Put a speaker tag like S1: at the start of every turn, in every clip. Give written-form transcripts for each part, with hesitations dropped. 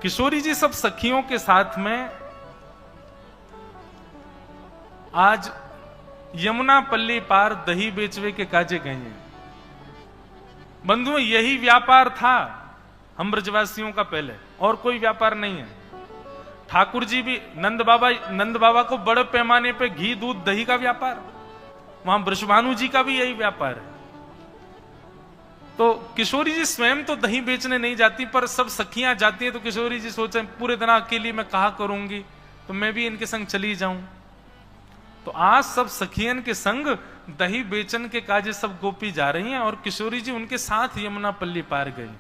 S1: किशोरी जी सब सखियों के साथ में आज यमुना पल्ली पार दही बेचवे के काजे गए हैं। बंधुओं, यही व्यापार था हम ब्रजवासियों का पहले, और कोई व्यापार नहीं है। ठाकुर जी भी नंद बाबा को बड़े पैमाने पे घी दूध दही का व्यापार, वहां वृषभानु जी का भी यही व्यापार है। तो किशोरी जी स्वयं तो दही बेचने नहीं जाती, पर सब सखियां जाती हैं, तो किशोरी जी सोचे पूरे दिन अकेली मैं कहा करूंगी, तो मैं भी इनके संग चली जाऊं। तो आज सब सखियन के संग दही बेचन के काजे सब गोपी जा रही हैं, और किशोरी जी उनके साथ यमुना पल्ली पार गई।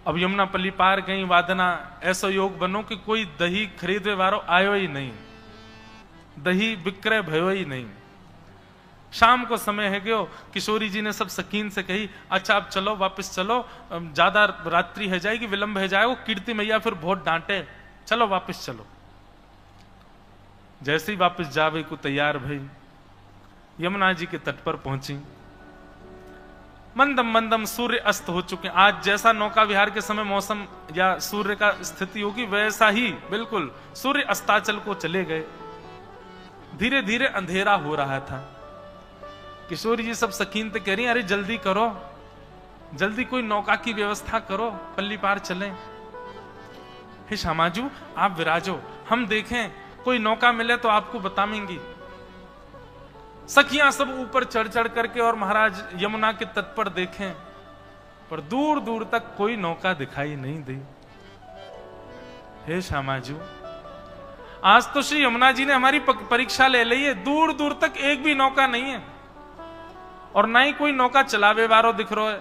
S1: अब यमुना पल्ली पार गई, वादना ऐसा योग बनो कि कोई दही खरीदे वारो आयो ही नहीं, दही विक्रय भयो ही नहीं। शाम को समय है गयो, किशोरी जी ने सब सकीन से कही, अच्छा अब चलो, वापस चलो, ज्यादा रात्रि है जाएगी, विलंब है जाएगा, कीर्ति मैया फिर बहुत डांटे, चलो वापस चलो। जैसे ही वापस जावे को तैयार भई, यमुना जी के तट पर पहुंची। मंदम मंदम सूर्य अस्त हो चुके। आज जैसा नौका विहार के समय मौसम या सूर्य का स्थिति होगी, वैसा ही बिल्कुल सूर्य अस्ताचल को चले गए। धीरे धीरे अंधेरा हो रहा था। किशोरी जी सब सकीन ते कह रही, अरे जल्दी करो, जल्दी कोई नौका की व्यवस्था करो, पल्ली पार चलें। हे श्यामाजू, आप विराजो, हम देखें कोई नौका मिले तो आपको बताएंगी। सखियां सब ऊपर चढ़ चढ़ करके और महाराज यमुना के तट पर देखें, पर दूर दूर तक कोई नौका दिखाई नहीं दी। हे श्यामाजू, आज तो श्री यमुना जी ने हमारी परीक्षा ले ली है, दूर दूर तक एक भी नौका नहीं है, और ना ही कोई नौका चलावे वारो दिख रहा है।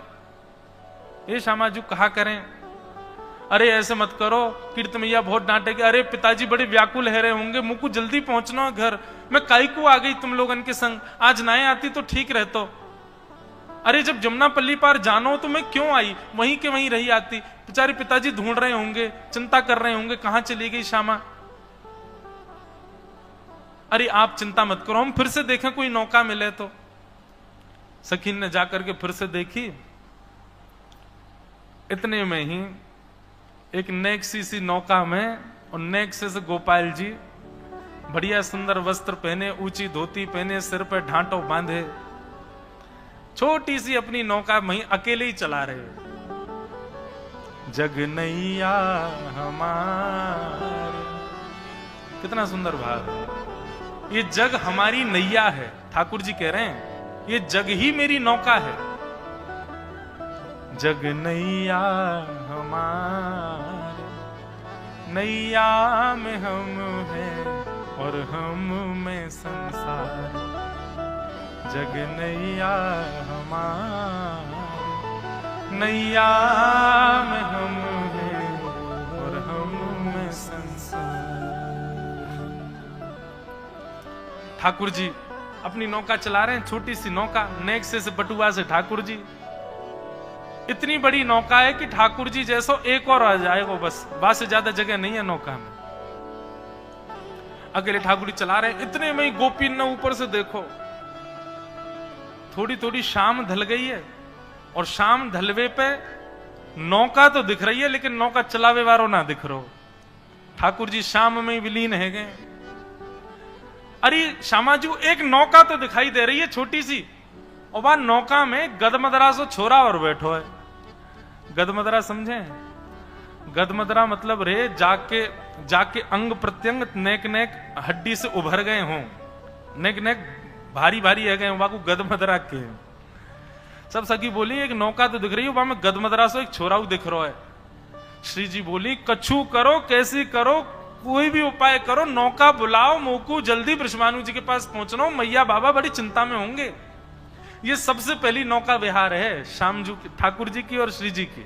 S1: हे श्यामाजू, कहा करें? अरे ऐसे मत करो, कीर्ति मैया बहुत डांटेगी। अरे पिताजी बड़े व्याकुल है रहे होंगे, मुझको जल्दी पहुंचना है घर, मैं काई को आ गई तुम लोगन के संग, आज ना आती तो ठीक रहतो। अरे जब जमुना पल्ली पार जानो तो मैं क्यों आई, वहीं के वहीं रही आती। बेचारे पिताजी ढूंढ रहे होंगे, चिंता कर रहे होंगे, कहां चली गई श्यामा। अरे आप चिंता मत करो, हम फिर से देखें कोई नौका मिले तो। सखी ने जाकर के फिर से देखी। इतने में ही एक नेक्सी सी नौका में, और नेक्से से गोपाल जी बढ़िया सुंदर वस्त्र पहने, ऊंची धोती पहने, सिर पर ढांटो बांधे, छोटी सी अपनी नौका वहीं अकेले ही चला रहे। जग नैया हमारे, कितना सुंदर भाव है। ये जग हमारी नैया है, ठाकुर जी कह रहे हैं, ये जग ही मेरी नौका है। जग नैया हमारे, नैया में हम हैं और हम में संसार। जग नैया हमारे, नैया में हम हैं और हम में संसार। ठाकुर जी अपनी नौका चला रहे हैं, छोटी सी नौका, नेक्से से बटुआ से ठाकुर जी। इतनी बड़ी नौका है कि ठाकुर जी जैसो एक और आ जाएगा, बस से ज्यादा जगह नहीं है नौका में। अकेले ठाकुर जी चला रहे हैं। इतने में ही गोपी ने ऊपर से देखो, थोड़ी थोड़ी शाम ढल गई है, और शाम ढलवे पे नौका तो दिख रही है, लेकिन नौका चलावे वारो ना दिख रहा। ठाकुर जी शाम में विलीन है गए। अरे श्यामाजू, एक नौका तो दिखाई दे रही है छोटी सी, और वह नौका में गदमदरा सो छोरा और बैठो है। गदमदरा समझे? गदमदरा मतलब रे जाके अंग प्रत्यंग नेक नेक हड्डी से उभर गए हों, नेक नेक भारी भारी है गए, वहां को गदमदरा के। सब सखी बोली एक नौका तो दिख रही है, वहां में गदमदरा सो एक छोरा दिख रहा है। श्री जी बोली कछु करो, कैसी करो, कोई भी उपाय करो, नौका बुलाओ, मोकू जल्दी वृषभानु जी के पास पहुंचना हो, मैया बाबा बड़ी चिंता में होंगे। ये सबसे पहली नौका विहार है श्यामजू की, ठाकुर जी की और श्री जी की।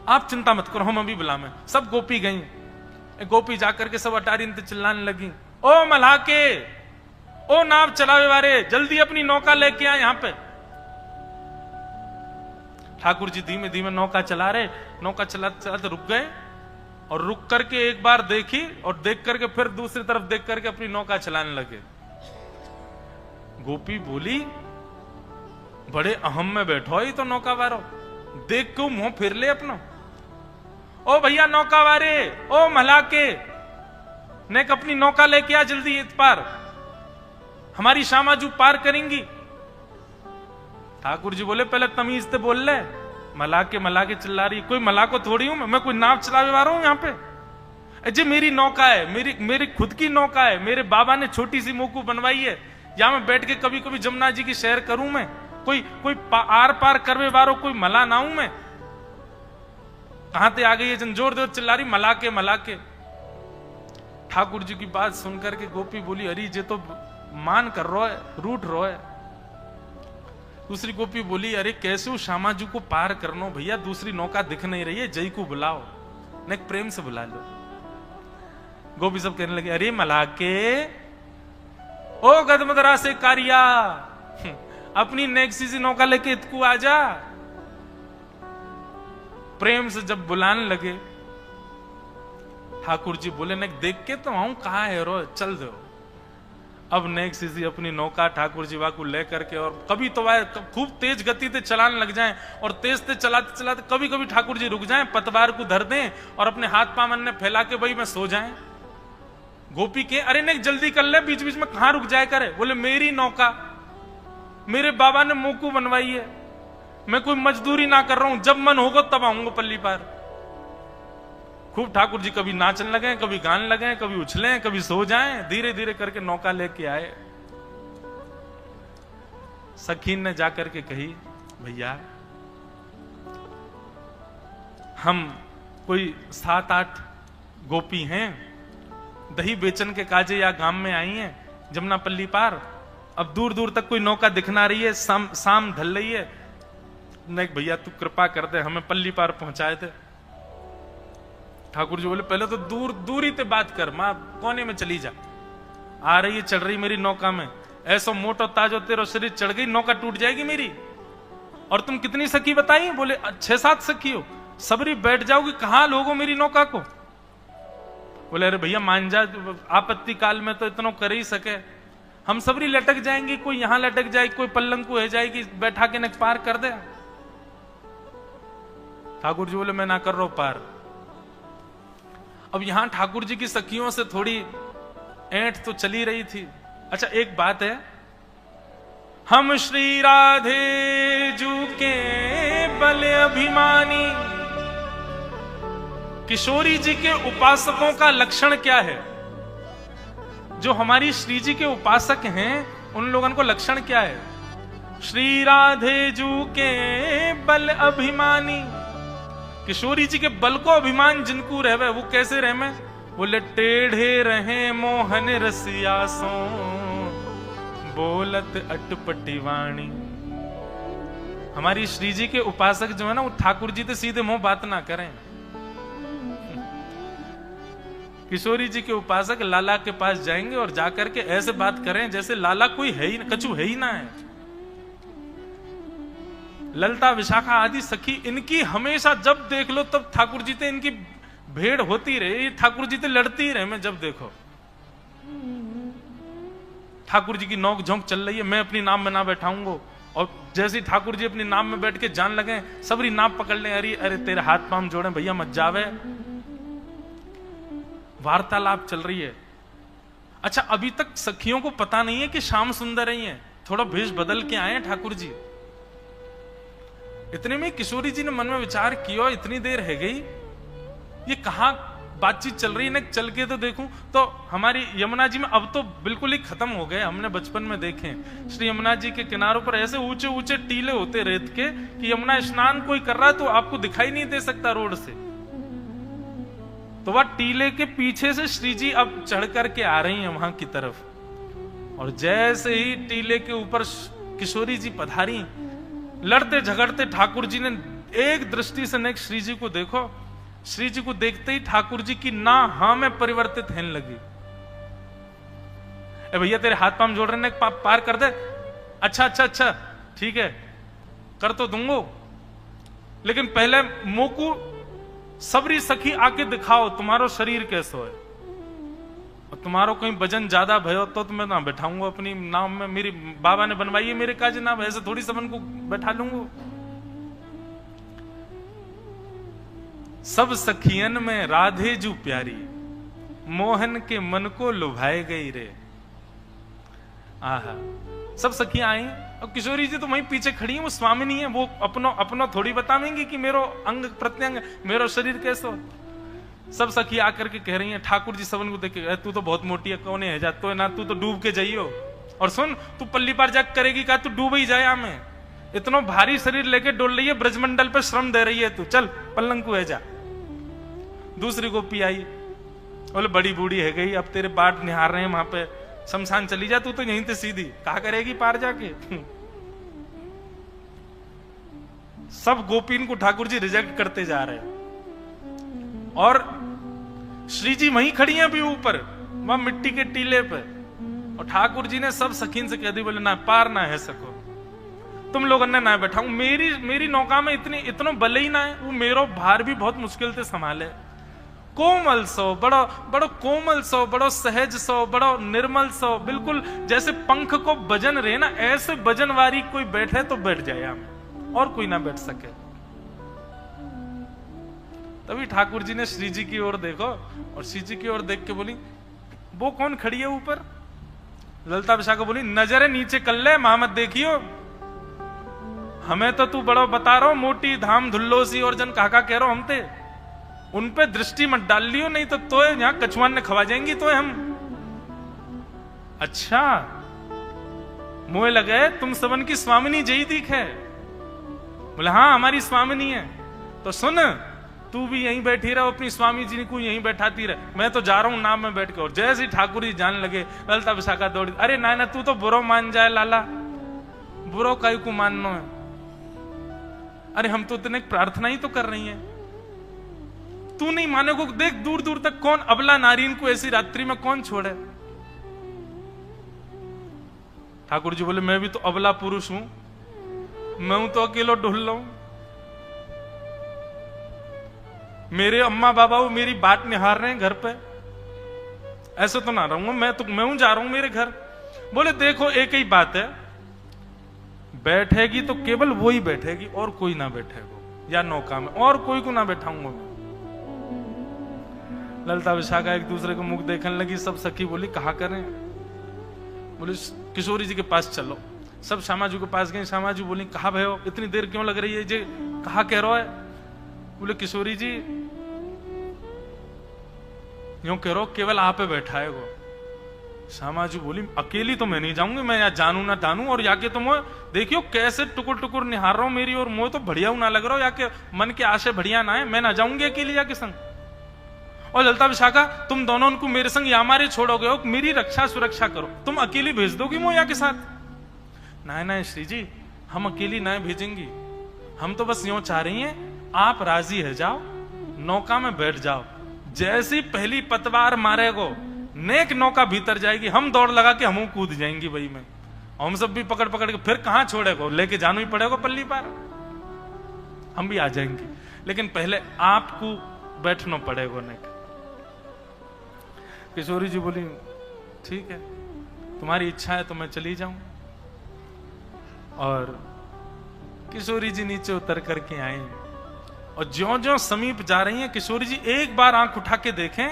S1: आप चिंता मत करो, हम अभी बुलावे। सब गोपी गई। गोपी जाकर के सब अटारी चिल्लाने लगी, ओ मल्हा के, ओ नाव चलावे वाले, जल्दी अपनी नौका लेके आ यहां पे। ठाकुर जी धीमे धीमे नौका चला रहे। नौका चलाते चलाते रुक गए, और रुक करके एक बार देखी, और देख करके फिर दूसरी तरफ देख करके अपनी नौका चलाने लगे। गोपी बोली बड़े अहम में बैठो ही तो नौका वारो, देख क्यों मुंह फिर ले अपना। ओ भैया नौका वारे, ओ मलाके, नेक अपनी नौका लेके आ जल्दी इत पार, हमारी शामाजू पार करेंगी। ठाकुर जी बोले पहले तमीज से बोल ले, मलाके चिल्ला रही, कोई मलाको थोड़ी हूं मैं कोई नाव चलावे वाला हूं यहाँ पे। जी मेरी नौका है, मेरी खुद की नौका है, मेरे बाबा ने छोटी सी मोकू बनवाई है, या मैं बैठ के कभी कभी जमुना जी की सैर करूं मैं, कोई आर पार करवे वारो कोई मला ना हूं मैं। कहां से आ गई है जन जोर जोर चिल्ला रही मलाके। ठाकुर जी की बात सुनकर के गोपी बोली अरे जे तो मान कर रो है, रूठ रो है। दूसरी गोपी बोली अरे कैसे श्यामाजू को पार करनो भैया, दूसरी नौका दिख नहीं रही है, जय को बुलाओ, ने प्रेम से बुला लो। गोपी सब कहने लगे अरे मलाके, ओ गदमदरा से कारिया, अपनी नेक्सी सी नौका लेके इतकू आ जा। प्रेम से जब बुलाने लगे, ठाकुर जी बोले नेक देख के तो आऊं कहां है रो, चल दो। अब नेक सीसी अपनी नौका ठाकुर जी वाकू लेकर के, और कभी तो वह खूब तेज गति से चलाने लग जाएं, और तेज से चलाते चलाते कभी कभी ठाकुर जी रुक जाएं, पतवार को धर दें और अपने हाथ पामन ने फैला के भाई में सो जाएं। गोपी के अरे नेक जल्दी कर ले, बीच बीच में कहां रुक जाए करे। बोले मेरी नौका, मेरे बाबा ने मोकू बनवाई है, मैं कोई मजदूरी ना कर रहा हूं, जब मन होगा तब आऊंगा पल्ली पार। खूब ठाकुर जी कभी नाचने लगे, कभी गाने लगे, कभी उछले, कभी सो जाएं, धीरे धीरे करके नौका लेके आए। सखी ने जाकर के कही भैया हम कोई 7-8 गोपी हैं, दही बेचन के काजे या गांव में आई हैं जमुना पल्ली पार, अब दूर दूर तक कोई नौका दिखना रही है, शाम ढल रही है, नहीं भैया तू कृपा कर दे हमें पल्ली पार पहुंचाए थे। ठाकुर जी बोले पहले तो दूरी ते बात कर, मां कोने में चली जा, आ रही है चढ़ रही मेरी नौका में, ऐसा मोटो ताजो तेरा शरीर चढ़ गई नौका टूट जाएगी मेरी। और तुम कितनी सखी बताई? बोले 6-7 सखी हो, सबरी बैठ जाओगी, कहां लोगो मेरी नौका को। बोले अरे भैया मान जा, आपत्ति काल में तो इतना कर ही सके, हम सबरी लटक जाएंगी, कोई यहां लटक जाएगी, कोई पल्लंग को हो जाएगी, बैठा के न पार कर दे। ठाकुर जी बोले मैं ना कर रहा हूं पार। अब यहां ठाकुर जी की सखियों से थोड़ी ऐंठ तो चली रही थी। अच्छा एक बात है, हम श्री राधे जू के बल अभिमानी, किशोरी जी के उपासकों का लक्षण क्या है? जो हमारी श्री जी के उपासक हैं उन लोगों को लक्षण क्या है? श्री राधे जू के बल अभिमानी, किशोरी जी के बल को अभिमान जिनको रहवे वो कैसे रहमे? बोले टेढ़े रहे मोहन रसियासों, बोलत अटपटी वाणी। हमारी श्री जी के उपासक जो है ना वो ठाकुर जी से सीधे मुंह बात ना करें। किशोरी जी के उपासक लाला के पास जाएंगे और जाकर के ऐसे बात करें जैसे लाला कोई है ही, कछु है ही ना है। ललता विशाखा आदि सखी इनकी हमेशा जब देख लो तब ठाकुर जी से इनकी भेड़ होती रहे, ठाकुर जी से लड़ती रहे। मैं जब देखो ठाकुर जी की नोक झोंक चल रही है, मैं अपनी नाम में ना बैठाऊंगा, और जैसे ठाकुर जी अपनी नाम में बैठ के जान लगे सबरी नाम पकड़ ले, अरे अरे तेरे हाथ पांव जोड़े भैया मत जावे। वार्तालाप चल रही है। अच्छा अभी तक सखियों को पता नहीं है कि श्याम सुंदर ही है, थोड़ा भेष बदल के आए ठाकुर जी। इतने में किशोरी जी ने मन में विचार किया, इतनी देर है गई, ये कहां बातचीत चल रही है ना, चल के तो देखूं। तो हमारी यमुना जी में अब तो बिल्कुल ही खत्म हो गए, हमने बचपन में देखे श्री यमुना जी के किनारों पर ऐसे ऊंचे ऊंचे टीले होते रेत के कि यमुना स्नान कोई कर रहा है तो आपको दिखाई नहीं दे सकता रोड से। तो वह टीले के पीछे से श्री जी अब चढ़ करके आ रही हैं वहां की तरफ, और जैसे ही टीले के ऊपर किशोरी जी पधारी, लड़ते झगड़ते ठाकुर जी ने एक दृष्टि से नेक श्री जी को देखो। श्री जी को देखते ही ठाकुर जी की ना हाँ में परिवर्तित होने लगी। ए भैया तेरे हाथ पांव जोड़ रहे ने, पार कर दे। अच्छा अच्छा अच्छा ठीक है कर तो दूंगो, लेकिन पहले मोकू सबरी सखी आके दिखाओ तुम्हारो शरीर कैसो है। और तुम्हारो कोई वजन ज्यादा भयो तो मैं ना बैठाऊंगा अपनी नाव में, मेरी बाबा ने बनवाई है मेरे काज नाव, ऐसे थोड़ी सबन को बैठा लूंगा। सब सखियन में राधे जू प्यारी, मोहन के मन को लुभाए गई रे। आहा, सब सखियां आई और किशोरी जी तो वहीं पीछे खड़ी हैं, वो स्वामिनी है, वो अपनो थोड़ी बतावेंगी कि मेरो अंग प्रत्यंग, मेरो शरीर कैसो। सब सखी आकर के कह रही हैं, ठाकुर जी सबन को देख के, तू तो बहुत मोटी है, कौन है जातो है ना, तू तो डूब के जाइयो। और सुन, तू पल्ली पार जाग करेगी का, तू डूब ही जाए हमें, इतना भारी शरीर लेके डोल रही है, ब्रजमंडल पे श्रम दे रही है तू, चल पलंग को है जा। दूसरी गोपी आई, बोले बड़ी बूढ़ी है गई, अब तेरे बाट निहार रहे हैं वहां पे, शमशान चली जा तू तो यहीं से सीधी, कहा करेगी पार जाके। सब गोपीन को ठाकुर जी रिजेक्ट करते जा रहे हैं और श्री जी वहीं खड़ी हैं अभी ऊपर वहां मिट्टी के टीले पे, और ठाकुर जी ने सब सखीन से कह दी, बोले ना पार ना है सको, तुम लोगों ने ना बैठाऊं, मेरी नौका में इतनो बल ही ना है, वो मेरो भार भी बहुत मुश्किल से संभाले। कोमल सो, बड़ो कोमल सो, बड़ो सहज सो, बड़ो निर्मल सो, बिल्कुल जैसे पंख को वजन रहे ना, ऐसे वजनवारी कोई बैठे तो बैठ जाए हम, और कोई ना बैठ सके। तभी ठाकुर जी ने श्री जी की ओर देखो, और श्री जी की ओर देख के बोली, वो कौन खड़ी है ऊपर? ललिता विशाखा बोली, नजरे नीचे कर ले, मां मत देखियो, हमें तो तू बड़ो बता रहा, मोटी धाम धुल्लो सी और जन काका कह रहा हम ते, उन पे दृष्टि मत डाल लियो, नहीं तो यहां कछुआन ने खवा जाएंगी तो हम। अच्छा, मोए लगे तुम सबन की स्वामिनी जई दिख है। बोले हाँ हमारी स्वामिनी है, तो सुन तू भी यहीं बैठी रहो, अपनी स्वामी जी को यहीं बैठाती रहे, मैं तो जा रहा हूं नाम में बैठ के। और जैसे ही ठाकुर जी जाने लगे, ललिता विशाखा दौड़ी, अरे ना तू तो बुरो मान जाए लाला, बुरो काई को मानना है, अरे हम तो इतने प्रार्थना ही तो कर रही हैं, तू नहीं मानेगो, देख दूर दूर तक कौन अबला नारीन को ऐसी रात्रि में कौन छोड़े। ठाकुर जी बोले, मैं भी तो अबला पुरुष हूं, मैं हूं तो अकेलो ढुल रहा हूं, मेरे अम्मा बाबा वो मेरी बात निहार रहे हैं घर पे, ऐसे तो ना रहूंगा, मैं हूं जा रहा हूं मेरे घर। बोले देखो एक ही बात है, बैठेगी तो केवल वो ही बैठेगी और कोई ना बैठेगा, या नौका में और कोई को ना बैठाऊंगा। ललिता विशाखा एक दूसरे को मुख देखने लगी, सब सखी बोली कहा करें, बोले किशोरी जी के पास चलो, सब श्यामाजू के पास गए। श्यामाजू बोली कहा भयो, इतनी देर क्यों लग रही है जी, कहा कह रहा है? बोले किशोरी जी यूं कह रहा केवल आप पे बैठा है वो। श्यामाजू बोली अकेली तो मैं नहीं जाऊंगी, मैं यहाँ जानू ना जानू, और याके तो मैं देखियो कैसे टुकुर टुकुर निहार रहा हूं मेरी, और मुझे तो बढ़िया ना लग रहा हो, याके मन के आशय बढ़िया ना है, मैं ना जाऊंगी अकेली जाके संग। और ललिता विशाखा तुम दोनों उनको मेरे संग या मारे छोड़ोगे हो, मेरी रक्षा सुरक्षा करो, तुम अकेली भेज दोगी मोया के साथ? ना श्री जी हम अकेली ना भेजेंगी, हम तो बस यूं चाह रही हैं आप राजी है जाओ, नौका में बैठ जाओ, जैसी पहली पतवार मारेगो नेक नौका भीतर जाएगी, हम दौड़ लगा के हम कूद जाएंगी वही में, हम सब भी पकड़ पकड़ के फिर कहां छोड़ेगो, लेके जाना ही पड़ेगा पल्ली पार, हम भी आ जाएंगे, लेकिन पहले आपको बैठना पड़ेगा नेक। किशोरी जी बोली ठीक है तुम्हारी इच्छा है तो मैं चली जाऊं। और किशोरी जी नीचे उतर करके आई, और ज्यों ज्यों समीप जा रही हैं किशोरी जी एक बार आंख उठा के देखें,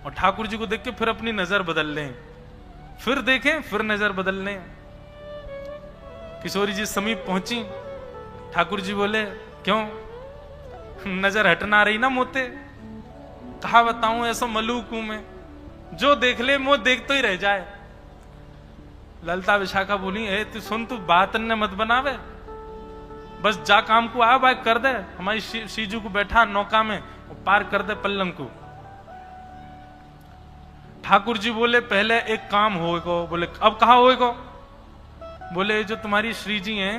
S1: और ठाकुर जी को देख के फिर अपनी नजर बदल लें, फिर देखें फिर नजर बदल लें। किशोरी जी समीप पहुंची, ठाकुर जी बोले क्यों नजर हटना रही ना मोते, कहा बताऊं ऐसा मलूक हूं मैं, जो देख ले वो देखते ही रह जाए। ललिता विशाखा बोली ए तू सुन, तू बात ने मत बनावे, बस जा काम को आ भाई कर दे, हमारी सीजू को बैठा नौका में पार कर दे पल्लंग को। ठाकुर जी बोले पहले एक काम होएगा। बोले अब कहा होएगा? बोले जो तुम्हारी श्री जी हैं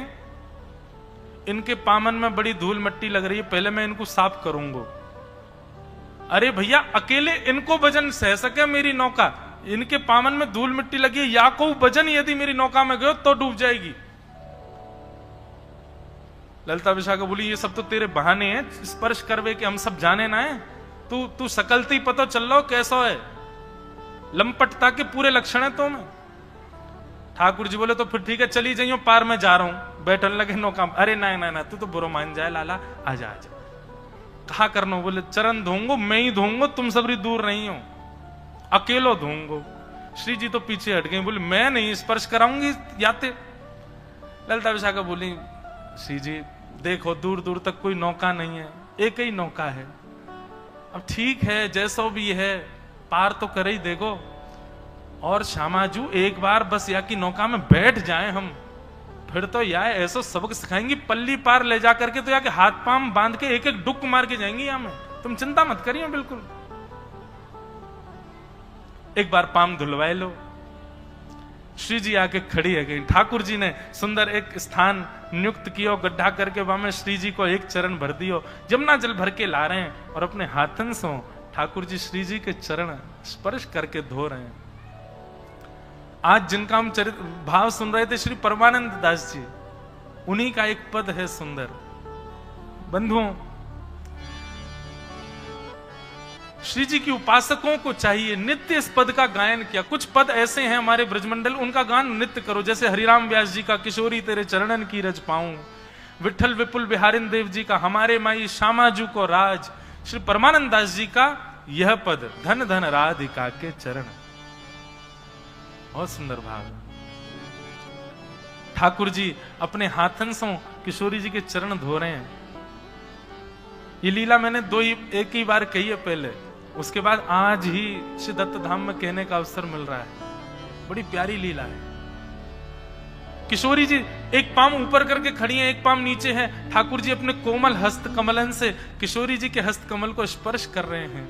S1: इनके पामन में बड़ी धूल मिट्टी लग रही है, पहले मैं इनको साफ करूंगा। अरे भैया अकेले इनको वजन सह सके मेरी नौका, इनके पामन में धूल मिट्टी लगी है, या को वजन यदि मेरी नौका में गयो तो डूब जाएगी। ललिता विशाखा बोली ये सब तो तेरे बहाने हैं, स्पर्श करवे के हम सब जाने ना है, तू सकलती पता चल लो कैसा है। लंपटता के पूरे लक्षण है तो में। ठाकुर जी बोले तो फिर ठीक है चली जाइयो, पार में जा रहा हूं। बैठन लगे नौका। अरे ना ना ना, तू तो बुरो मान जाए लाला, आजा आजा। कहा करनो? बोले चरण धोंगो, मैं ही धोंगो, तुम सबरी दूर नहीं हो, अकेलो धोंगो। श्री जी तो पीछे हट गए, बोले मैं नहीं स्पर्श कराऊंगी याते। ललिता विशाखा बोली श्री जी देखो दूर दूर तक कोई नौका नहीं है, एक ही नौका है। अब ठीक है जैसो भी है, पार तो करे ही देखो। और श्यामाजू एक बार बस या की नौका में बैठ जाएं हम, फिर तो या ऐसा सबक सिखाएंगी, पल्ली पार ले जा करके तो या के हाथ पांव बांध के एक एक डुक मार के जाएंगी यहाँ में। तुम चिंता मत करिए बिल्कुल, एक बार पांव धुलवाए लो। श्री जी आके खड़ी है गई। ठाकुर जी ने सुंदर एक स्थान नियुक्त किया, गड्ढा करके वहां में श्री जी को एक चरण भर दियो। जमुना जल भर के ला रहे हैं और अपने हाथन से ठाकुर जी श्री जी के चरण स्पर्श करके धो रहे हैं। आज जिनका हम चरित्र भाव सुन रहे थे श्री परमानंद दास जी, उन्हीं का एक पद है सुंदर। बंधुओं, श्री जी की उपासकों को चाहिए नित्य इस पद का गायन किया। कुछ पद ऐसे हैं हमारे ब्रजमंडल, उनका गान नित्य करो। जैसे हरिराम व्यास जी का किशोरी तेरे चरणन की रज पाऊं, विठल विपुल बिहारिन देव जी का हमारे माई श्यामाजू को राज, श्री परमानंद दास जी का यह पद धन धन राधिका के चरण। बहुत सुंदर भाव। ठाकुर जी अपने हाथन से किशोरी जी के चरण धो रहे हैं। ये लीला मैंने एक ही बार कही है पहले, उसके बाद आज ही श्री दत्त धाम में कहने का अवसर मिल रहा है। बड़ी प्यारी लीला है। किशोरी जी एक पांव ऊपर करके खड़ी हैं, एक पांव नीचे है। ठाकुर जी अपने कोमल हस्त कमलन से किशोरी जी के हस्त कमल को स्पर्श कर रहे हैं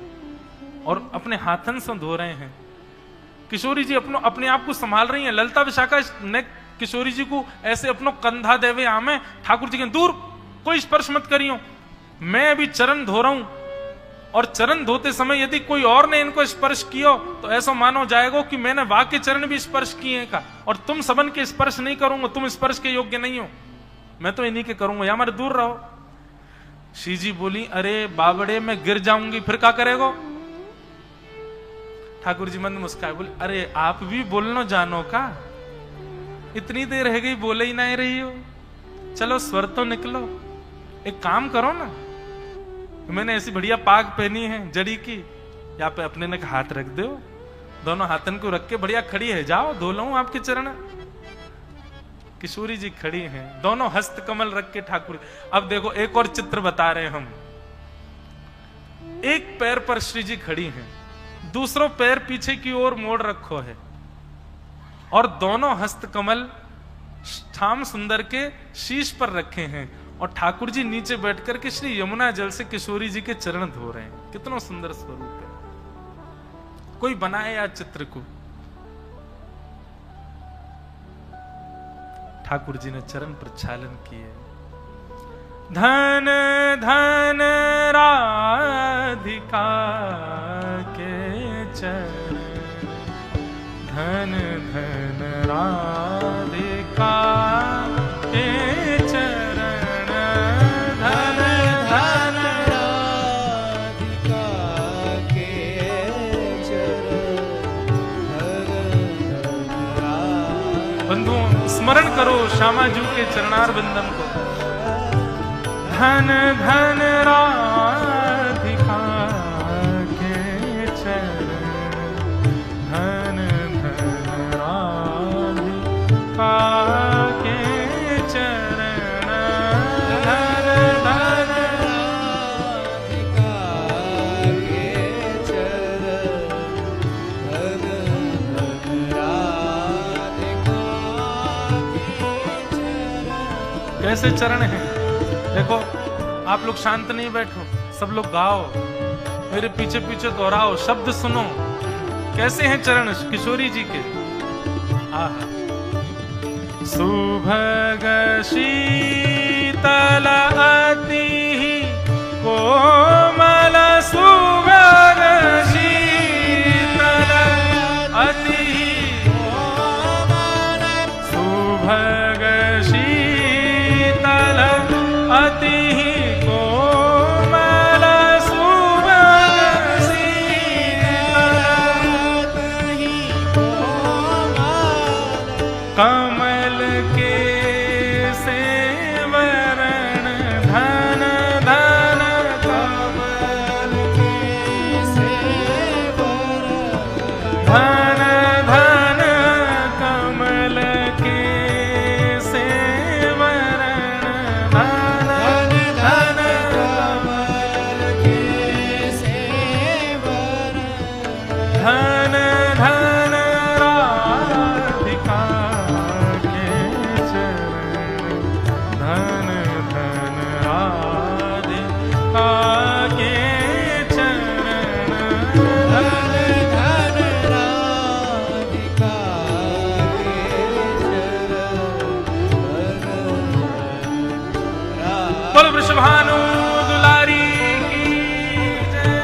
S1: और अपने हाथन से धो रहे हैं। किशोरी जी अपने आप को संभाल रही हैं। ललिता विशाखा ने किशोरी जी को ऐसे अपनो कंधा देवे आमे। ठाकुर जी के दूर, कोई स्पर्श मत करियो, मैं अभी चरण धो रहा हूं। और चरण धोते समय यदि कोई और ने इनको स्पर्श किया तो ऐसा मानो जाएगा कि मैंने वाह के चरण भी स्पर्श किए का, और तुम सबन के स्पर्श नहीं करूंगा, तुम स्पर्श के योग्य नहीं हो, मैं तो इन्हीं के करूंगा, या हमारे दूर रहो। श्री जी बोली अरे बाबड़े मैं गिर जाऊंगी फिर क्या करेगो? ठाकुर जी मंद मुस्काए, बोले अरे आप भी बोलना जानो का, इतनी देर रह गई बोले ही नहीं रही हो, चलो स्वर तो निकलो, एक काम करो ना, मैंने ऐसी बढ़िया पाग पहनी है जड़ी की, यहाँ पे अपने ने हाथ रख दो, दोनों हाथन को रख के बढ़िया खड़ी है, जाओ धो लो आपके चरण। किशोरी जी खड़ी हैं, दोनों हस्त कमल रख के ठाकुर। अब देखो एक और चित्र बता रहे हम, एक पैर पर श्री जी खड़ी हैं, दूसरों पैर पीछे की ओर मोड़ रखो है, और दोनों हस्त कमल श्याम सुंदर के शीश पर रखे हैं, और ठाकुर जी नीचे बैठकर के श्री यमुना जल से किशोरी जी के चरण धो रहे हैं। कितना सुंदर स्वरूप है। कोई बनाए या चित्र को, ठाकुर जी ने चरण प्रक्षालन किए। धन धन राधिका के चरण, धन धन राधिका के चरण, धन धन राधिका के चरण, धन धन। बंधुओं स्मरण करो श्यामाजू के चरणार बंदन को। धन धन राधिका के चरण, धन धन राधिका के चरण, धन धन राधिका के चरण, धन धन राधिका के चरण। कैसे चरण है देखो, आप लोग शांत नहीं बैठो, सब लोग गाओ, मेरे पीछे पीछे दोहराओ, शब्द सुनो। कैसे हैं चरण किशोरी जी के? आहा। सुभग शीतल अति कोमल, सुभग शीतल अति कोमल, सुभग शीतल अति कोमल, सुभग शीतल भानु दुलारी की जय।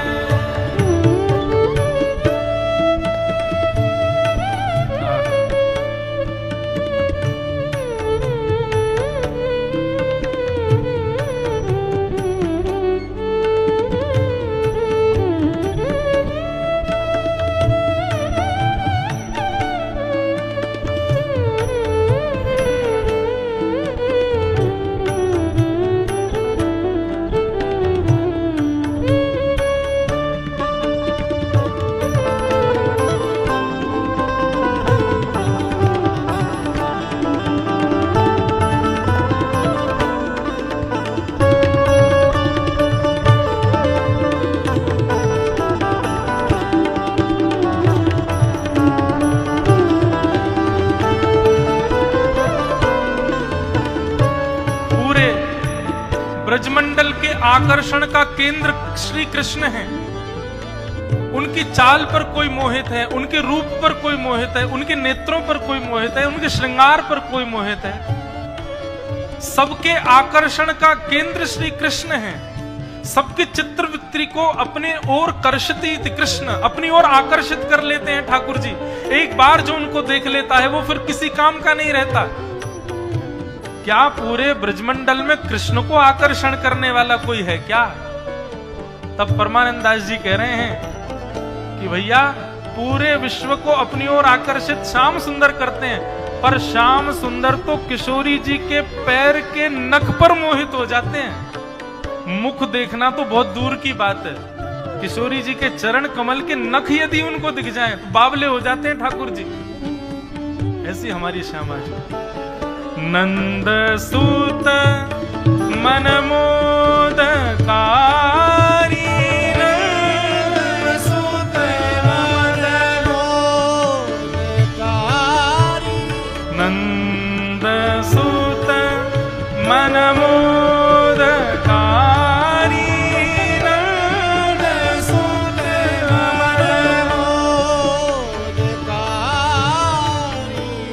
S1: ब्रजमंडल के आकर्षण का केंद्र श्री कृष्ण हैं। उनकी चाल पर कोई मोहित है, उनके रूप पर कोई मोहित है, उनके नेत्रों पर कोई मोहित है, उनके श्रृंगार पर कोई मोहित है। सबके आकर्षण का केंद्र श्री कृष्ण है। सबके चित्रवृत्ति को अपने ओर कर्षति कृष्ण, अपनी ओर आकर्षित कर लेते हैं ठाकुर जी। एक बार जो उनको देख लेता है वो फिर किसी काम का नहीं रहता। क्या पूरे ब्रजमंडल में कृष्ण को आकर्षण करने वाला कोई है क्या? तब परमानंद दास जी कह रहे हैं कि भैया पूरे विश्व को अपनी ओर आकर्षित श्याम सुंदर करते हैं, पर श्याम सुंदर तो किशोरी जी के पैर के नख पर मोहित हो जाते हैं। मुख देखना तो बहुत दूर की बात है, किशोरी जी के चरण कमल के नख यदि उनको दिख जाएं तो बावले हो जाते हैं ठाकुर जी। ऐसी हमारी श्यामा जी। नंद सूत मन मोदकारी, नंद सूत मन मोदकारी, नंद सूत मन मोदकारी, नंद सूत मन मोदकारी,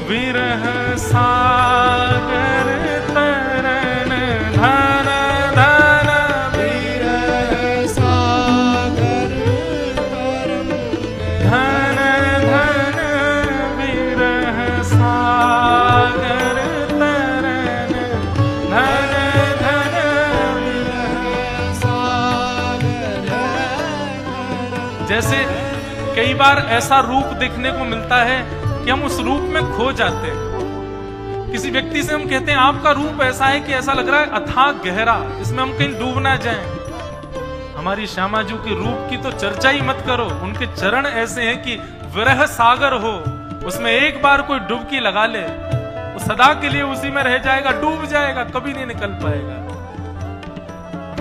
S1: विरह सागर तरन धन धन, विरह सागर तरन धन धन, विरह सागर तरन धन धन, विरह सागर तरन। जैसे कई बार ऐसा रूप देखने को मिलता है कि हम उस रूप में खो जाते हैं। किसी व्यक्ति से हम कहते हैं आपका रूप ऐसा है कि ऐसा लग रहा है अथाह गहरा, इसमें हम कहीं डूब ना जाएं। हमारी श्यामा जी के रूप की तो चर्चा ही मत करो। उनके चरण ऐसे हैं कि विरह सागर हो, उसमें एक बार कोई डुबकी लगा ले वो सदा के लिए उसी में रह जाएगा, डूब जाएगा, कभी नहीं निकल पाएगा।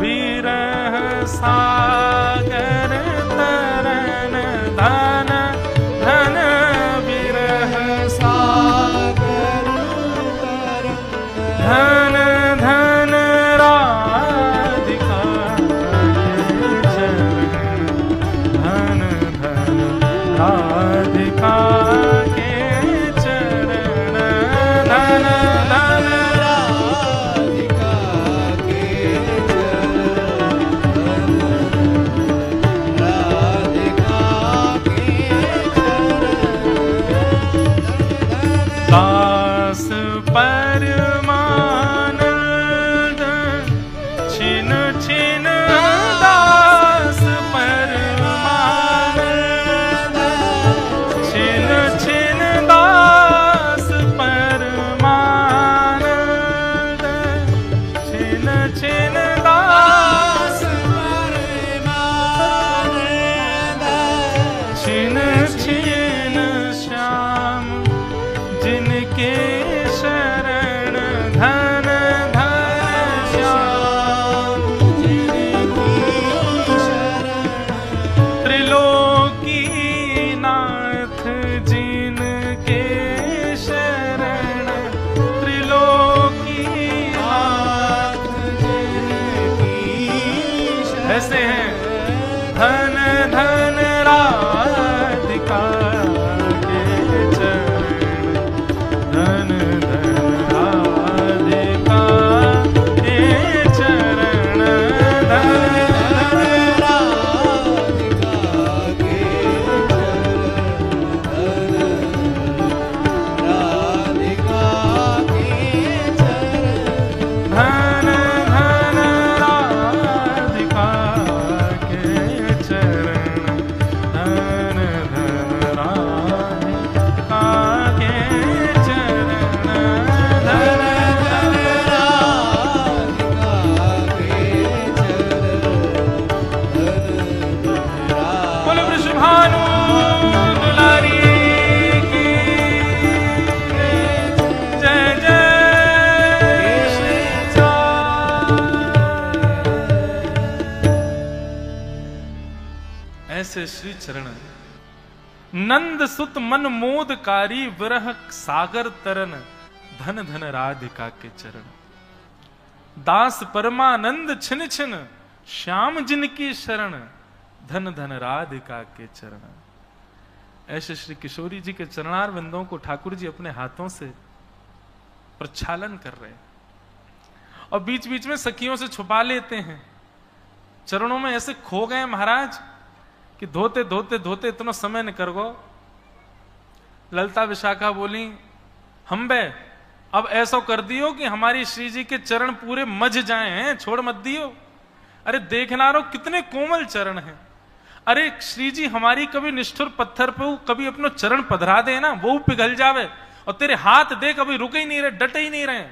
S1: विरह सागर तरन धन धन, विरह सागर धन धन, राधिका के चरण धन धन, राधिका के चरण धन धन, राधिका के चरण, राधिका के चरण, दास परमा ऐसे श्री चरण नंद सुत मन मोदकारी विरह सागर तरन धन धन राधिका के चरण दास परमानंद छिन छिन श्याम जिनकी शरण धन धन राधिका के चरण। ऐसे श्री किशोरी जी के चरणार बिंदों को ठाकुर जी अपने हाथों से प्रक्षालन कर रहे हैं और बीच बीच में सखियों से छुपा लेते हैं। चरणों में ऐसे खो गए महाराज कि धोते धोते धोते इतना समय न कर गो। ललता विशाखा बोली हम बे अब ऐसा कर दियो कि हमारी श्री जी के चरण पूरे मज जाए हैं, छोड़ मत दियो। अरे देखना रो कितने कोमल चरण हैं। अरे श्री जी हमारी कभी निष्ठुर पत्थर पे कभी अपनो चरण पधरा दे ना, वो पिघल जावे और तेरे हाथ देख अभी रुके ही नहीं रहे, डटे ही नहीं रहे।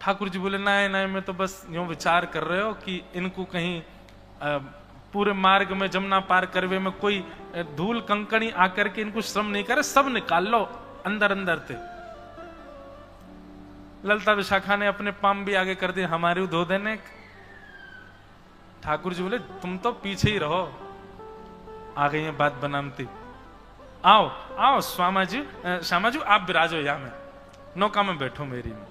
S1: ठाकुर जी बोले नहीं नहीं, मैं तो बस यूं विचार कर रहे हो कि इनको कहीं पूरे मार्ग में जमुना पार करवे में कोई धूल कंकड़ी आकर के इनको श्रम नहीं करे, सब निकाल लो अंदर अंदर थे। ललता विशाखा ने अपने पाम भी आगे कर दिए हमारे धो देने। ठाकुर जी बोले तुम तो पीछे ही रहो, आ गई है बात बनामती। आओ आओ श्यामा जी आप विराजो यहाँ में, नौका में बैठो मेरी में।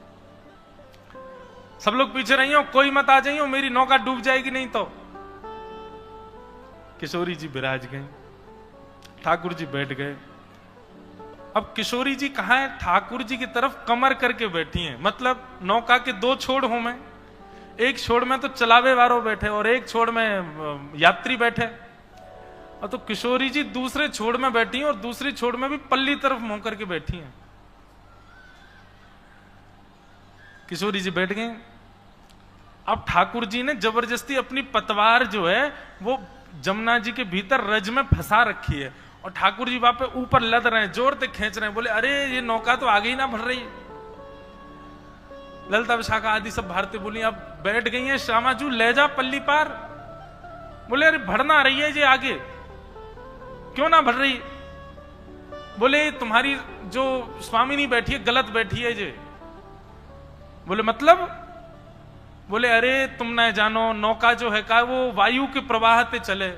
S1: सब लोग पीछे रही हो, कोई मत आ जाइयो, मेरी नौका डूब जाएगी नहीं तो। किशोरी जी विराज गए, ठाकुर जी बैठ गए। अब किशोरी जी कहां है? ठाकुर जी की तरफ कमर करके बैठी हैं। मतलब नौका के दो छोड़ हूं मैं, एक छोड़ में तो चलावे वालों बैठे और एक छोड़ में यात्री बैठे। और तो किशोरी जी दूसरे छोड़ में बैठी हैं और दूसरी छोड़ में भी पल्ली तरफ मुंह करके बैठी हैं। किशोरी जी बैठ गए। अब ठाकुर जी ने जबरदस्ती अपनी पतवार जो है वो जमुना जी के भीतर रज में फंसा रखी है और ठाकुर जी वहां पे ऊपर लद रहे हैं, जोर से खींच रहे हैं। बोले अरे ये नौका तो आगे ही ना बढ़ रही। ललता विशाखा आदि सब भारतीय बोली अब बैठ गई हैं, श्यामाजू ले जा पल्ली पार। बोले अरे बढ़ना रही है ये आगे, क्यों ना बढ़ रही? बोले तुम्हारी जो स्वामिनी बैठी है गलत बैठी है ये। बोले मतलब? बोले अरे तुम न जानो नौका जो है का वो वायु के प्रवाह से चले।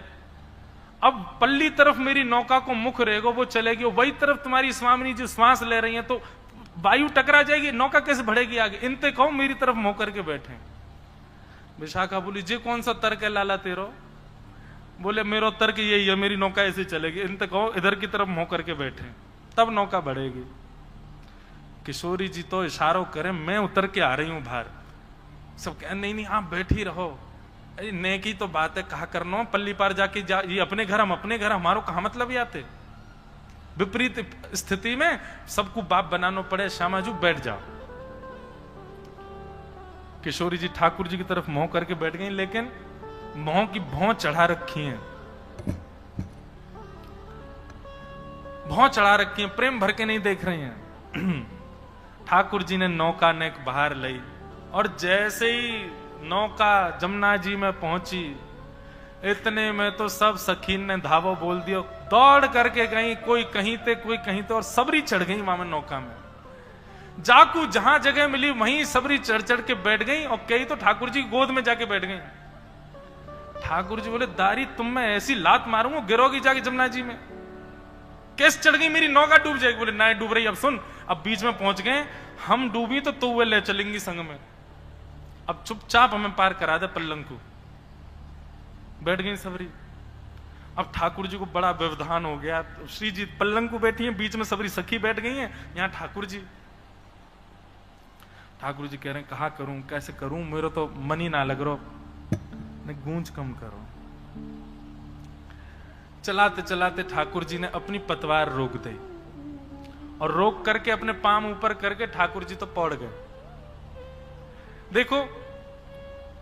S1: अब पल्ली तरफ मेरी नौका को मुख रहेगा वो चलेगी, वही तरफ तुम्हारी स्वामिनी जो श्वास ले रही है तो वायु टकरा जाएगी, नौका कैसे बढ़ेगी आगे? इनते कहो मेरी तरफ मुंह करके बैठे। विशाखा बोली जे कौन सा तर्क है लाला तेरो? बोले मेरो तर्क यही है, मेरी नौका ऐसे चलेगी, इनते कहो इधर की तरफ मुंह करके बैठे तब नौका बढ़ेगी। किशोरी जी तो इशारों करें मैं उतर के आ रही हूं बाहर। सब कह नहीं नहीं आप बैठी रहो, अरे नेकी तो बात है, कहा करना पल्ली पार जाके ये अपने घर हम अपने घर, हमारो कहा मतलब ही आते। विपरीत स्थिति में सबको बाप बनाना पड़े। श्यामाजू बैठ जाओ। किशोरी जी ठाकुर जी की तरफ मुंह करके बैठ गई, लेकिन मुंह की भौं चढ़ा रखी है, भौं चढ़ा रखी है, प्रेम भर के नहीं देख रही हैं। ठाकुर जी ने नौका नेक बाहर लाई और जैसे ही नौका जमुना जी में पहुंची इतने में तो सब सखीन ने धावो बोल दियो, दौड़ करके गई, कोई कहीं ते कोई कहीं ते, और सबरी चढ़ गई वहां में नौका में। जाकू जहां जगह मिली वहीं सबरी चढ़ चढ़ के बैठ गई और कई तो ठाकुर जी गोद में जाके बैठ गई। ठाकुर जी बोले दारी तुम में ऐसी लात मारूंगा गिरोगी जाके जमुना जी में। कैसे चढ़ गई? मेरी नौका डूब जाएगी। बोले ना डूब रही। अब सुन, अब बीच में पहुंच गए, हम डूबी तो तू वे ले चलेंगी संग में, अब चुपचाप हमें पार करा दे पल्लंग को। बैठ गई सबरी। अब ठाकुर जी को बड़ा व्यवधान हो गया। श्री जी पल्लंग को बैठी हैं, बीच में सबरी सखी बैठ गई हैं, यहां ठाकुर जी। ठाकुर जी कह रहे हैं कहा करूं कैसे करूं, मेरा तो मन ही ना लग रहा, गूंज कम करो। चलाते चलाते ठाकुर जी ने अपनी पतवार रोक दी और रोक करके अपने पाम ऊपर करके ठाकुर जी तो पौड़ गए। देखो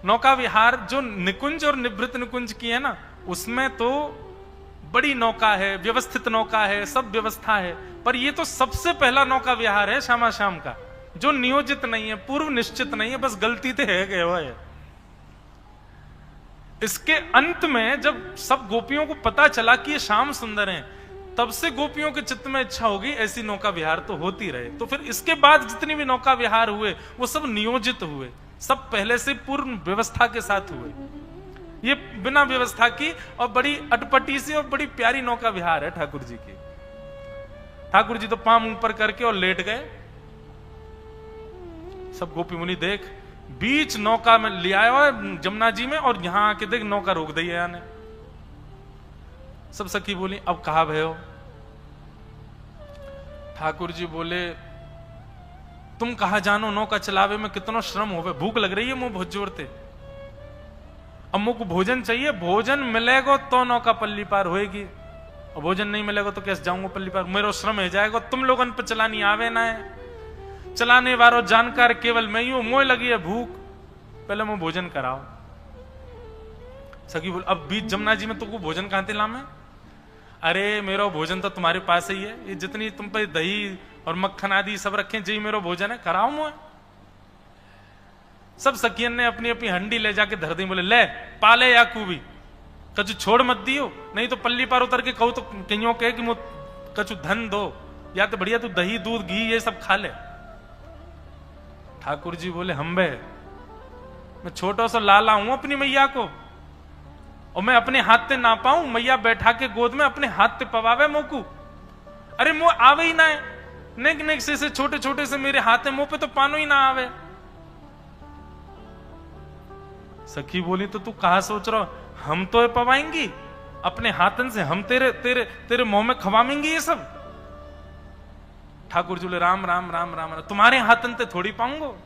S1: नौका विहार जो निकुंज और निभृत निकुंज की है ना, उसमें तो बड़ी नौका है, व्यवस्थित नौका है, सब व्यवस्था है, पर ये तो सबसे पहला नौका विहार है श्यामा श्याम का, जो नियोजित नहीं है, पूर्व निश्चित नहीं है, बस गलती से है गए हुआ है। इसके अंत में जब सब गोपियों को पता चला कि ये श्याम सुंदर हैं, तब से गोपियों के चित्त में इच्छा होगी ऐसी नौका विहार तो होती रहे। तो फिर इसके बाद जितनी भी नौका विहार हुए वो सब नियोजित हुए, सब पहले से पूर्ण व्यवस्था के साथ हुए। ये बिना व्यवस्था की और बड़ी अटपटी सी और बड़ी प्यारी नौका विहार है ठाकुर जी की। ठाकुर जी तो पांव ऊपर करके और लेट गए। सब गोपी मुनि देख बीच नौका में ले आया है जमुना जी में, और यहां आके देख नौका रोक दी है याने। सब सखी बोली अब कहा भयो? ठाकुर जी बोले तुम कहा जानो नौका चलावे में कितना श्रम होवे, भूख लग रही है मुंह बहुत जोर ते। अब मुझको भोजन चाहिए, भोजन मिलेगा तो नौका पल्ली पार होएगी, और भोजन नहीं मिलेगा तो कैसे जाऊंगा पल्ली पार, मेरा श्रम हो जाएगा। तुम लोगन पे चलानी आवे ना है, चलाने वालों जानकार केवल मैं ही हूं, मोह लगी है भूख, पहले मैं भोजन कराओ। सखी बोल अब बीच जमुना जी में तुमको भोजन कहां ला में? अरे मेरा भोजन तो तुम्हारे पास ही है, ये जितनी तुम पे दही और मक्खन आदि सब रखे जी मेरा भोजन है, कराओ मुझे। सब सखियन ने अपनी अपनी हंडी ले जाके धर दी। बोले ले पाले या कूबी, कछु छोड़ मत दियो, नहीं तो पल्ली पार उतर के कहो तो कहीं कहे कि मुझ कछु धन दो, या तो बढ़िया तू दही दूध घी ये सब खा ले। ठाकुर जी बोले हम्बे मैं छोटा सा लाला हूं अपनी मैया को, और मैं अपने हाथ से ना पाऊं, मैया बैठा के गोद में अपने हाथ से पवावे मोकू। अरे मुंह आवे ही ना है, नेक नेक से छोटे छोटे से मेरे हाथ मुंह पे तो पानो ही ना आवे। सखी बोली तो तू कहा सोच रहा, हम तो ये पवाएंगी अपने हाथन से, हम तेरे तेरे तेरे मुंह में खवाएंगे ये सब। ठाकुर जी बोले राम राम राम राम, तुम्हारे हाथन ते थोड़ी पाऊंगो,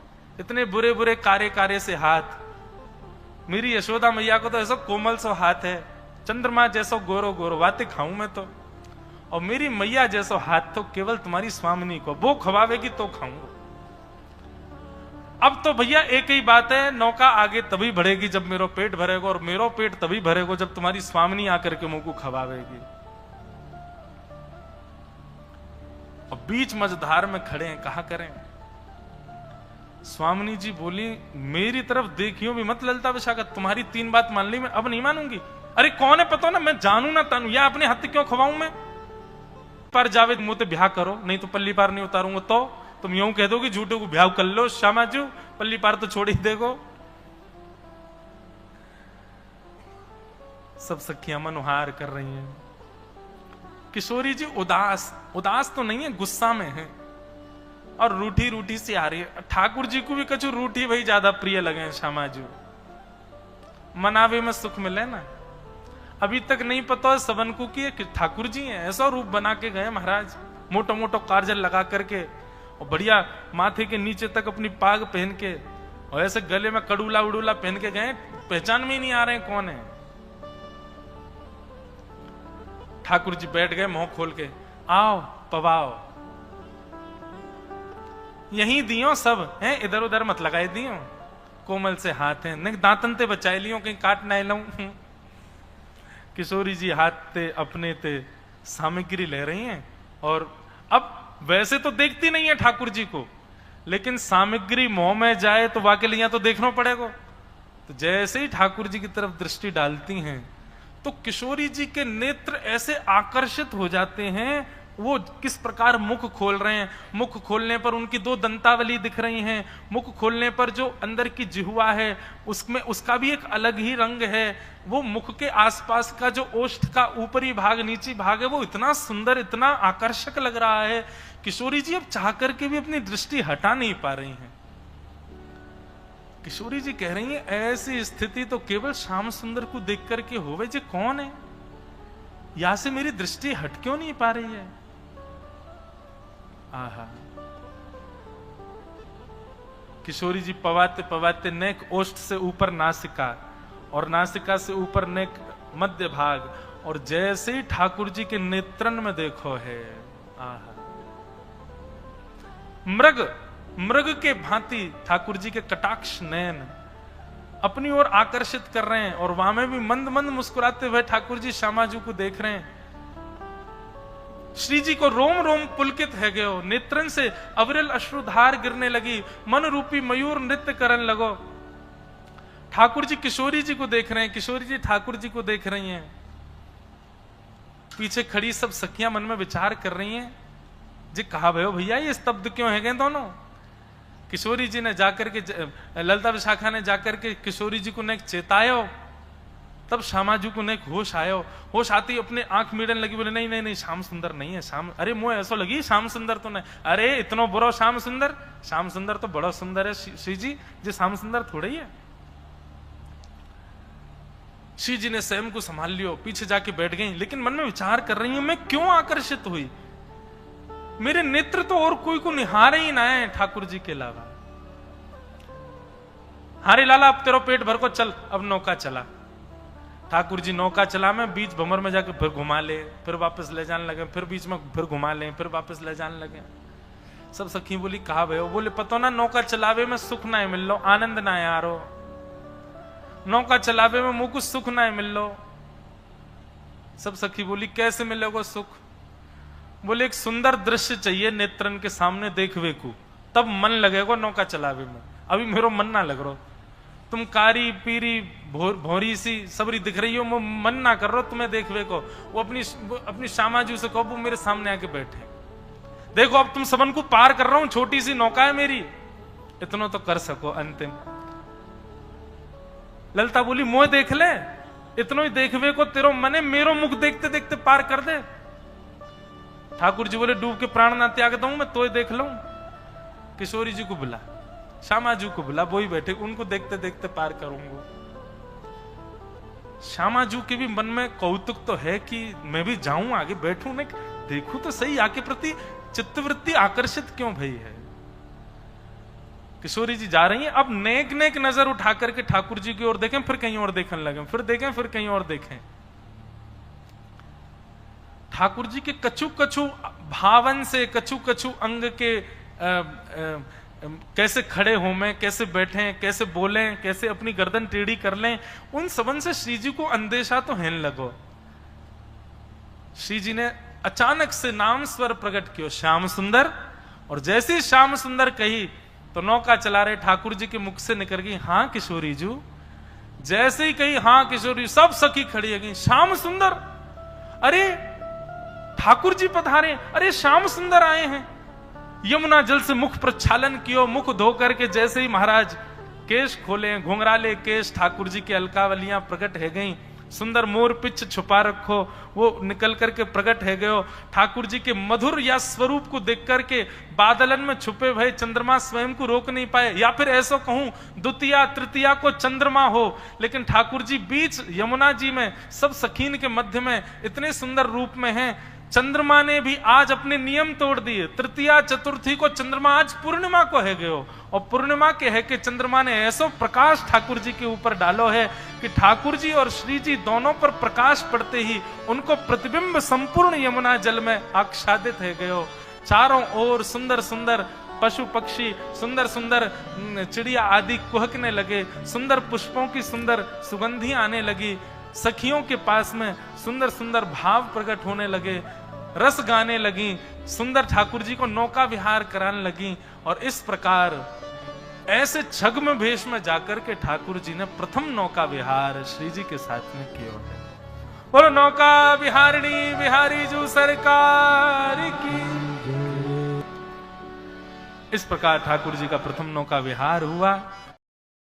S1: इतने बुरे बुरे कारे कारे से हाथ। मेरी यशोदा मैया को तो ऐसा कोमल सो हाथ है, चंद्रमा जैसो गोरो गोरो, बातें खाऊं मैं तो, और मेरी मैया जैसो हाथ तो केवल तुम्हारी स्वामिनी को, वो खवावेगी तो खाऊंगा। अब तो भैया एक ही बात है, नौका आगे तभी बढ़ेगी जब मेरा पेट भरेगा, और मेरा पेट तभी भरेगा जब तुम्हारी स्वामिनी आकर के मुंह को खवावेगी। और बीच मझधार में खड़े हैं, कहा करें। स्वामिनी जी बोली मेरी तरफ देखियो भी मत ललता विशाखा, तुम्हारी 3 बात मान ली मैं अब नहीं मानूंगी। अरे कौन है पता ना, मैं जानू ना तानू, या अपने हाथ क्यों खवाऊं मैं? पर जावेद मुंह ते ब्याह करो, नहीं तो पल्ली पार नहीं उतारूंगा। तो तुम यूं कह दोगे झूठे को ब्याह कर लो श्यामाजू, पल्ली पार तो छोड़ ही देगो। सब सखियां मनोहार कर रही हैं। किशोरी जी उदास, उदास तो नहीं है, गुस्सा में है, और रूठी रूठी सी आ रही है। ठाकुर जी को भी कछु रूठी वही ज्यादा प्रिय लगे श्यामाजू, मनावे में सुख मिले ना। अभी तक नहीं पता सबन को कि ठाकुर जी हैं, ऐसा रूप बना के गए महाराज, मोटो मोटो काजल लगा करके, और बढ़िया माथे के नीचे तक अपनी पाग पहन के, और ऐसे गले में कड़ूला उड़ूला पहन के गए, पहचान में ही नहीं आ रहे कौन है। ठाकुर जी बैठ गए मुंह खोल के, आओ पवाओ, यहीं दियो सब हैं, इधर उधर मत लगाए दियो, कोमल से हाथ है, नहीं दांतन ते बचाए लियो कहीं काट ना लूं। किशोरी जी हाथ ते अपने ते सामग्री ले रही हैं, और अब वैसे तो देखती नहीं है ठाकुर जी को, लेकिन सामग्री मुंह में जाए तो वाकई लिया तो देखना पड़ेगा। तो जैसे ही ठाकुर जी की तरफ दृष्टि डालती हैं तो किशोरी जी के नेत्र ऐसे आकर्षित हो जाते हैं, वो किस प्रकार मुख खोल रहे हैं, मुख खोलने पर उनकी 2 दंतावली दिख रही हैं, मुख खोलने पर जो अंदर की जिह्वा है उसमें उसका भी एक अलग ही रंग है, वो मुख के आसपास का जो ओष्ठ का ऊपरी भाग नीची भाग है वो इतना सुंदर इतना आकर्षक लग रहा है। किशोरी जी अब चाह करके भी अपनी दृष्टि हटा नहीं पा रही हैं। किशोरी जी कह रही हैं ऐसी स्थिति तो केवल श्याम सुंदर को देख करके होवे, जी कौन है, यहां से मेरी दृष्टि हट क्यों नहीं पा रही है। आहा, किशोरी जी पवाते पवाते नेक ओष्ठ से ऊपर नासिका, और नासिका से ऊपर नेक मध्य भाग, और जैसे ही ठाकुर जी के नेत्रन में देखो है, आहा, मृग मृग के भांति ठाकुर जी के कटाक्ष नयन अपनी ओर आकर्षित कर रहे हैं, और वहां में भी मंद मंद मुस्कुराते हुए ठाकुर जी श्यामाजू को देख रहे हैं। श्री जी को रोम रोम पुलकित है गयो, नेत्रन से अविरल अश्रुधार गिरने लगी, मन रूपी मयूर नृत्य करने लगो। ठाकुर जी किशोरी जी को देख रहे हैं, किशोरी जी ठाकुर जी को देख रही हैं। पीछे खड़ी सब सखियां मन में विचार कर रही हैं, जी कहा भयो भैया ये स्तब्ध क्यों है गए दोनों। किशोरी जी ने जाकर के ललता विशाखा ने जाकर के किशोरी जी को ने चेतायो, तब श्यामाजू को एक होश आयो। होश आती अपने आंख मीड़न लगी, बोले नहीं नहीं नहीं श्याम सुंदर नहीं है। श्याम, अरे मुझे ऐसा लगी श्याम सुंदर तो नहीं। अरे इतना बुरा श्याम सुंदर तो बड़ा सुंदर है श्री जी, जो श्याम सुंदर थोड़ा ही है। श्री जी ने स्वयं को संभाल लियो, पीछे जाके बैठ गई, लेकिन मन में विचार कर रही हूं मैं क्यों आकर्षित हुई। मेरे नेत्र तो और कोई को निहारे ही ना है ठाकुर जी के अलावा। हारे लाला अब तेरो पेट भर को चल, अब नौका चला। ठाकुर जी नौका चला में बीच भंवर में जाकर फिर घुमा ले, फिर वापस ले जाने लगे, फिर बीच में फिर घुमा ले, फिर वापस ले जाने लगे। सब सखी बोली कहा भयो, बोले पतो ना नौका चलावे में सुख ना मिल लो, आनंद ना आ रो। नौका चलावे में मुझको सुख ना मिल लो। सब सखी बोली कैसे मिलेगा सुख। बोले एक सुंदर दृश्य चाहिए नेत्रन के सामने देखवे को, तब मन लगेगा नौका चलावे में। अभी मेरो मन ना लग रहा, तुम कारी पीरी भोरी सी सबरी दिख रही हो, मन ना कर रहा तुम्हें देखवे को। वो अपनी श्यामाजू से कहो वो मेरे सामने आके बैठे, देखो अब तुम सबन को पार कर रहा हूं, छोटी सी नौका है मेरी, इतना तो कर सको अंतिम। ललिता बोली मोह देख ले, इतना ही देखवे को तेरो मने मेरो मुख देखते देखते पार कर दे। ठाकुर जी बोले डूब के प्राण ना त्याग दूं मैं तो देख लूं। किशोरी जी को बुला, श्यामाजू को बुला, वो ही बैठे, उनको देखते देखते पार करूंगा। श्यामाजू के भी मन में कौतुक तो है कि मैं भी जाऊं आगे बैठूं, नहीं देखूं तो सही आके प्रति चित्तवृत्ति आकर्षित क्यों भई है। किशोरी जी जा रही हैं, अब नेक नेक नजर उठा करके ठाकुर जी की ओर देखें, फिर कहीं और देखने लगे, फिर देखें फिर कहीं और देखें। ठाकुर जी के कछु कछु भावन से, कछु कछु अंग के कैसे खड़े हो में, कैसे बैठे, कैसे बोलें, कैसे अपनी गर्दन टेढ़ी कर लें, उन सबन से श्री जी को अंदेशा तो हेन लगो। श्री जी ने अचानक से नाम स्वर प्रकट किया श्याम सुंदर, और जैसे ही श्याम सुंदर कही तो नौका चला रहे ठाकुर जी के मुख से निकल गई हाँ किशोरी जू। जैसे ही कही हाँ किशोरी, सब सखी खड़ी हो गई। श्याम सुंदर, अरे ठाकुर जी पधारे, अरे श्याम सुंदर आए हैं। यमुना जल से मुख प्रक्षालन कियो, मुख धो करके जैसे ही महाराज केश खोले, घुंघराले केश, ठाकुर जी की अलकावलियां प्रकट है गई। सुंदर मोर पिच छुपा रखो, वो निकल करके प्रकट है गयो। ठाकुर जी के मधुर या स्वरूप को देख करके बादलन में छुपे भय चंद्रमा स्वयं को रोक नहीं पाए, या फिर ऐसा कहूं द्वितीया तृतीया को चंद्रमा हो, लेकिन ठाकुर जी बीच यमुना जी में सब सखीन के मध्य में इतने सुंदर रूप में हैं। चंद्रमा ने भी आज अपने नियम तोड़ दिए, तृतीया चतुर्थी को चंद्रमा आज पूर्णिमा को है गयो, और पूर्णिमा के है कि चंद्रमा ने ऐसा प्रकाश ठाकुर जी के ऊपर डालो है कि ठाकुर जी और श्री जी दोनों पर प्रकाश पड़ते ही उनको प्रतिबिंब संपूर्ण यमुना जल में आच्छादित है गयो। चारों ओर सुंदर सुंदर पशु पक्षी, सुंदर सुंदर चिड़िया आदि कुहकने लगे, सुंदर पुष्पों की सुंदर सुगंधी आने लगी, सखियों के पास में सुंदर सुंदर भाव प्रकट होने लगे, रस गाने लगी, सुंदर ठाकुर जी को नौका विहार कराने लगी। और इस प्रकार ऐसे छद्म भेष में जाकर के ठाकुर जी ने प्रथम नौका विहार श्री जी के साथ में किया है। बोलो नौका विहारिणी बिहारी जू सरकार की। इस प्रकार ठाकुर जी का प्रथम नौका विहार हुआ।